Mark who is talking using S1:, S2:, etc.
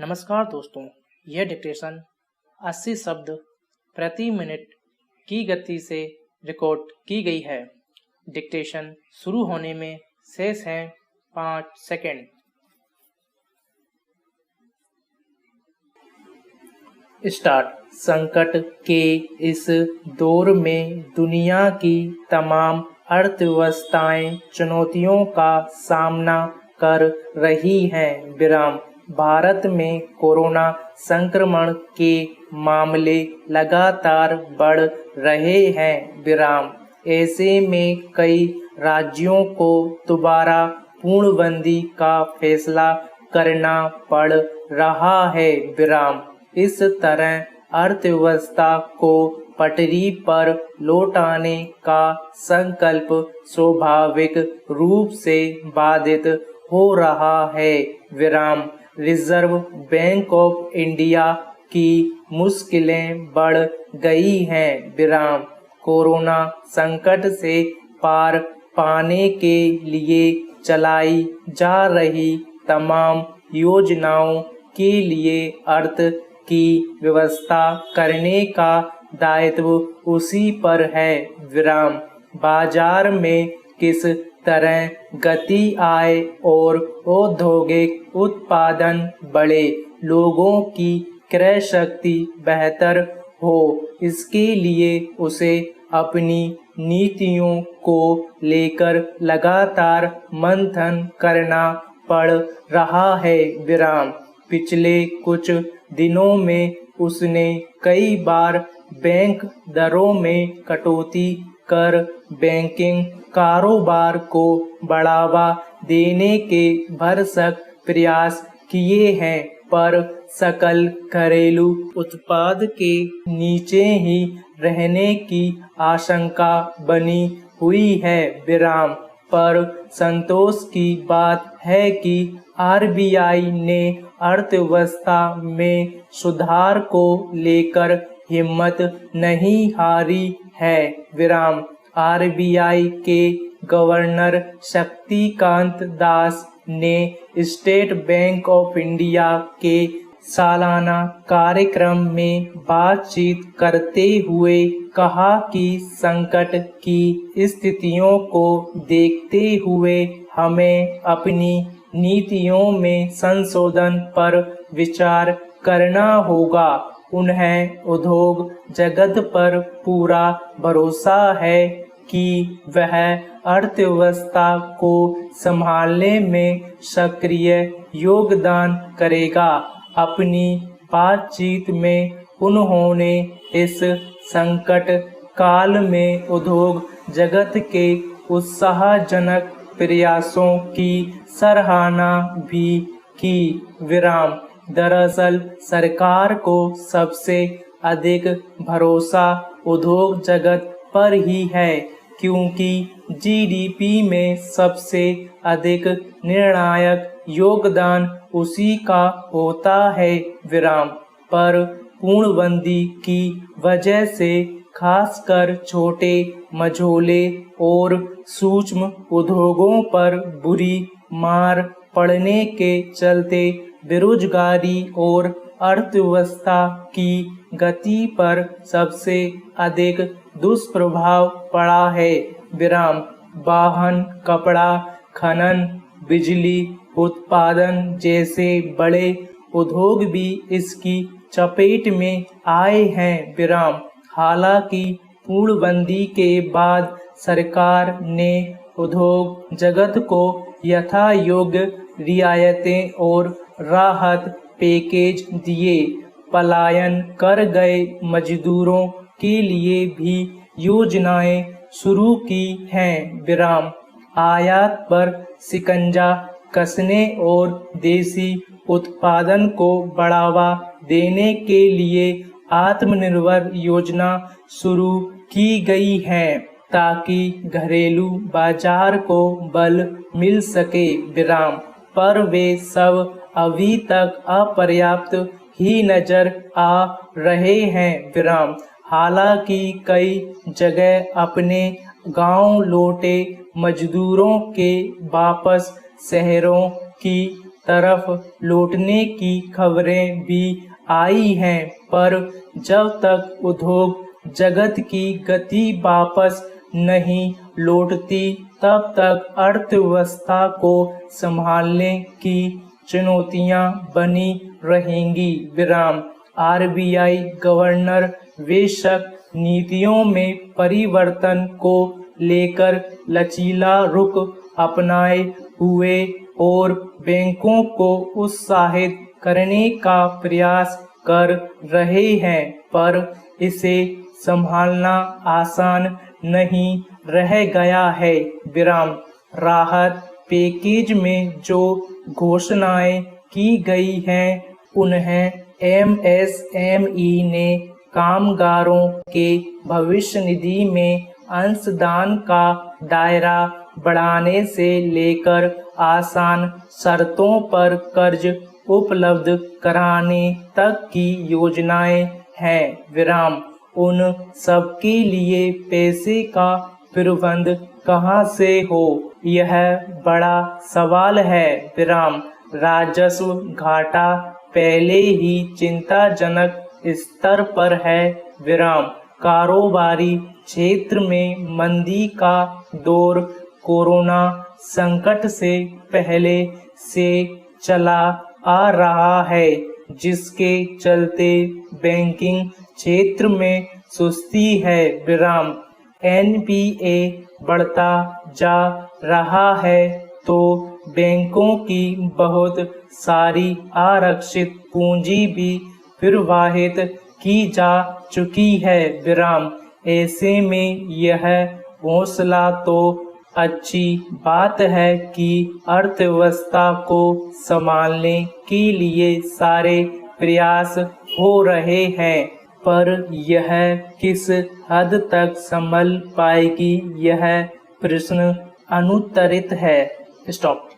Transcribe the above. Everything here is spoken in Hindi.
S1: नमस्कार दोस्तों, यह डिक्टेशन 80 शब्द प्रति मिनट की गति से रिकॉर्ड की गई है। डिक्टेशन शुरू होने में शेष हैं 5 सेकंड। स्टार्ट। संकट के इस दौर में दुनिया की तमाम अर्थव्यवस्थाएं चुनौतियों का सामना कर रही हैं। विराम। भारत में कोरोना संक्रमण के मामले लगातार बढ़ रहे हैं। विराम। ऐसे में कई राज्यों को दोबारा पूर्णबंदी का फैसला करना पड़ रहा है। विराम। इस तरह अर्थव्यवस्था को पटरी पर लौटाने का संकल्प स्वाभाविक रूप से बाधित हो रहा है। विराम। रिजर्व बैंक ऑफ इंडिया की मुश्किलें बढ़ गई हैं। विराम। कोरोना संकट से पार पाने के लिए चलाई जा रही तमाम योजनाओं के लिए अर्थ की व्यवस्था करने का दायित्व उसी पर है। विराम। बाजार में किस तरह गति आए और औद्योगिक उत्पादन बढ़े, लोगों की क्रय शक्ति बेहतर हो, इसके लिए उसे अपनी नीतियों को लेकर लगातार मंथन करना पड़ रहा है। विराम। पिछले कुछ दिनों में उसने कई बार बैंक दरों में कटौती कर बैंकिंग कारोबार को बढ़ावा देने के भरसक प्रयास किए हैं, पर सकल घरेलू उत्पाद के नीचे ही रहने की आशंका बनी हुई है। विराम। पर संतोष की बात है कि आरबीआई ने अर्थव्यवस्था में सुधार को लेकर हिम्मत नहीं हारी है। विराम। आरबीआई के गवर्नर शक्तिकांत दास ने स्टेट बैंक ऑफ इंडिया के सालाना कार्यक्रम में बातचीत करते हुए कहा कि संकट की स्थितियों को देखते हुए हमें अपनी नीतियों में संशोधन पर विचार करना होगा। उन्हें उद्योग जगत पर पूरा भरोसा है कि वह अर्थव्यवस्था को संभालने में सक्रिय योगदान करेगा। अपनी बातचीत में उन्होंने इस संकट काल में उद्योग जगत के उत्साहजनक प्रयासों की सराहना भी की। विराम। दरअसल सरकार को सबसे अधिक भरोसा उद्योग जगत पर ही है, क्योंकि जीडीपी में सबसे अधिक निर्णायक योगदान उसी का होता है। विराम। पर पूर्णबंदी की वजह से खासकर छोटे मझोले और सूक्ष्म उद्योगों पर बुरी मार पड़ने के चलते बेरोजगारी और अर्थव्यवस्था की गति पर सबसे अधिक दुष्प्रभाव पड़ा है। विराम। वाहन, कपड़ा, खनन, बिजली उत्पादन जैसे बड़े उद्योग भी इसकी चपेट में आए हैं। विराम। हालांकि पूर्णबंदी के बाद सरकार ने उद्योग जगत को यथायोग्य रियायतें और राहत पैकेज दिए। पलायन कर गए मजदूरों के लिए भी योजनाएं शुरू की हैं। विराम। आयात पर शिकंजा कसने और देसी उत्पादन को बढ़ावा देने के लिए आत्मनिर्भर योजना शुरू की गई है, ताकि घरेलू बाजार को बल मिल सके। विराम। पर वे सब अभी तक अपर्याप्त ही नजर आ रहे हैं। विराम। हालांकि कई जगह अपने गांव लौटे मजदूरों के वापस शहरों की तरफ लौटने की खबरें भी आई हैं, पर जब तक उद्योग जगत की गति वापस नहीं लौटती तब तक अर्थव्यवस्था को संभालने की चुनौतियां बनी रहेंगी। विराम। आरबीआई गवर्नर बेशक नीतियों में परिवर्तन को लेकर लचीला रुख अपनाए हुए और बैंकों को उत्साहित करने का प्रयास कर रहे हैं, पर इसे संभालना आसान नहीं रह गया है। विराम। राहत पैकेज में जो घोषणाएं की गई हैं, उन्हें एमएसएमई ने कामगारों के भविष्य निधि में अंशदान का दायरा बढ़ाने से लेकर आसान शर्तों पर कर्ज उपलब्ध कराने तक की योजनाएं हैं। विराम। उन सबके लिए पैसे का प्रबंध कहां से हो, यह बड़ा सवाल है। विराम। राजस्व घाटा पहले ही चिंताजनक स्तर पर है। विराम। कारोबारी क्षेत्र में मंदी का दौर कोरोना संकट से पहले से चला आ रहा है, जिसके चलते बैंकिंग क्षेत्र में सुस्ती है। विराम। एनपीए बढ़ता जा रहा है तो बैंकों की बहुत सारी आरक्षित पूंजी भी प्रवाहित की जा चुकी है। विराम। ऐसे में यह हौसला तो अच्छी बात है कि अर्थव्यवस्था को संभालने के लिए सारे प्रयास हो रहे हैं, पर यह किस हद तक संभल पाएगी, यह प्रश्न अनुत्तरित है। स्टॉप।